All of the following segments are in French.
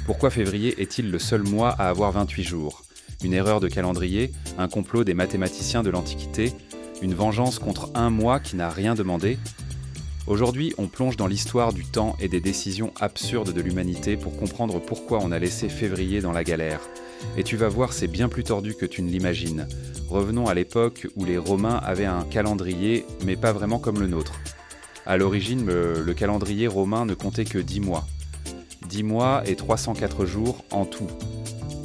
Pourquoi février est-il le seul mois à avoir 28 jours? Une erreur de calendrier, un complot des mathématiciens de l'Antiquité, une vengeance contre un mois qui n'a rien demandé? Aujourd'hui, on plonge dans l'histoire du temps et des décisions absurdes de l'humanité pour comprendre pourquoi on a laissé février dans la galère. Et tu vas voir, c'est bien plus tordu que tu ne l'imagines. Revenons à l'époque où les Romains avaient un calendrier, mais pas vraiment comme le nôtre. À l'origine, le calendrier romain ne comptait que 10 mois. 10 mois et 304 jours en tout.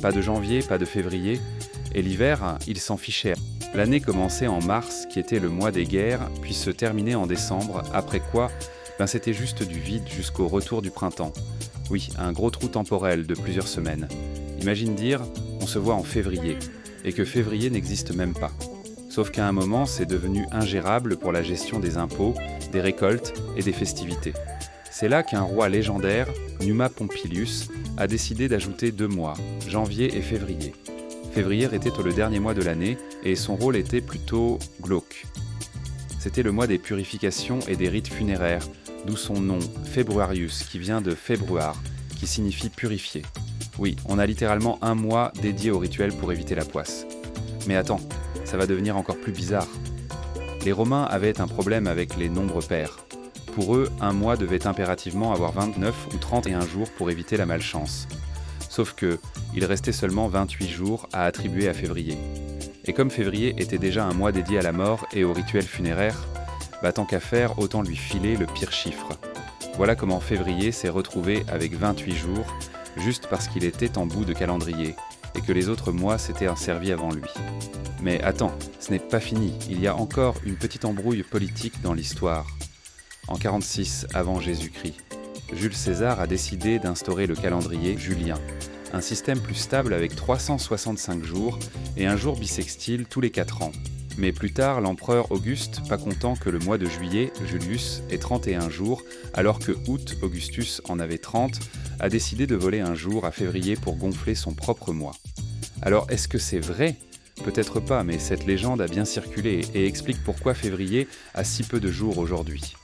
Pas de janvier, pas de février. Et l'hiver, ils s'en fichaient. L'année commençait en mars, qui était le mois des guerres, puis se terminait en décembre, après quoi, c'était juste du vide jusqu'au retour du printemps. Oui, un gros trou temporel de plusieurs semaines. Imagine dire, on se voit en février, et que février n'existe même pas. Sauf qu'à un moment, c'est devenu ingérable pour la gestion des impôts, des récoltes et des festivités. C'est là qu'un roi légendaire, Numa Pompilius, a décidé d'ajouter 2 mois, janvier et février. Février était le dernier mois de l'année et son rôle était plutôt glauque. C'était le mois des purifications et des rites funéraires, d'où son nom, Februarius, qui vient de februar, qui signifie purifier. Oui, on a littéralement un mois dédié au rituel pour éviter la poisse. Mais attends, ça va devenir encore plus bizarre. Les Romains avaient un problème avec les nombres pairs. Pour eux, un mois devait impérativement avoir 29 ou 31 jours pour éviter la malchance. Sauf que, il restait seulement 28 jours à attribuer à février. Et comme février était déjà un mois dédié à la mort et au rituel funéraire, tant qu'à faire, autant lui filer le pire chiffre. Voilà comment février s'est retrouvé avec 28 jours, juste parce qu'il était en bout de calendrier, et que les autres mois s'étaient servis avant lui. Mais attends, ce n'est pas fini, il y a encore une petite embrouille politique dans l'histoire. En 46 avant Jésus-Christ, Jules César a décidé d'instaurer le calendrier julien, un système plus stable avec 365 jours et un jour bissextile tous les 4 ans. Mais plus tard, l'empereur Auguste, pas content que le mois de juillet, Julius, ait 31 jours, alors que août, Augustus, en avait 30, a décidé de voler un jour à février pour gonfler son propre mois. Alors, est-ce que c'est vrai ? Peut-être pas, mais cette légende a bien circulé et explique pourquoi février a si peu de jours aujourd'hui.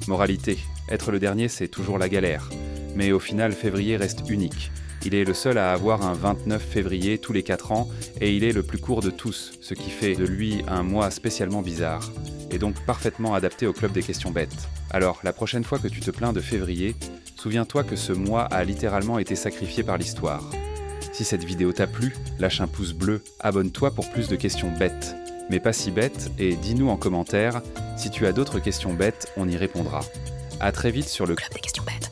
Moralité, être le dernier, c'est toujours la galère. Mais au final, février reste unique. Il est le seul à avoir un 29 février tous les 4 ans et il est le plus court de tous, ce qui fait de lui un mois spécialement bizarre, et donc parfaitement adapté au club des questions bêtes. Alors, la prochaine fois que tu te plains de février, souviens-toi que ce mois a littéralement été sacrifié par l'histoire. Si cette vidéo t'a plu, lâche un pouce bleu, abonne-toi pour plus de questions bêtes. Mais pas si bêtes, et dis-nous en commentaire, si tu as d'autres questions bêtes, on y répondra. À très vite sur le Club des questions bêtes.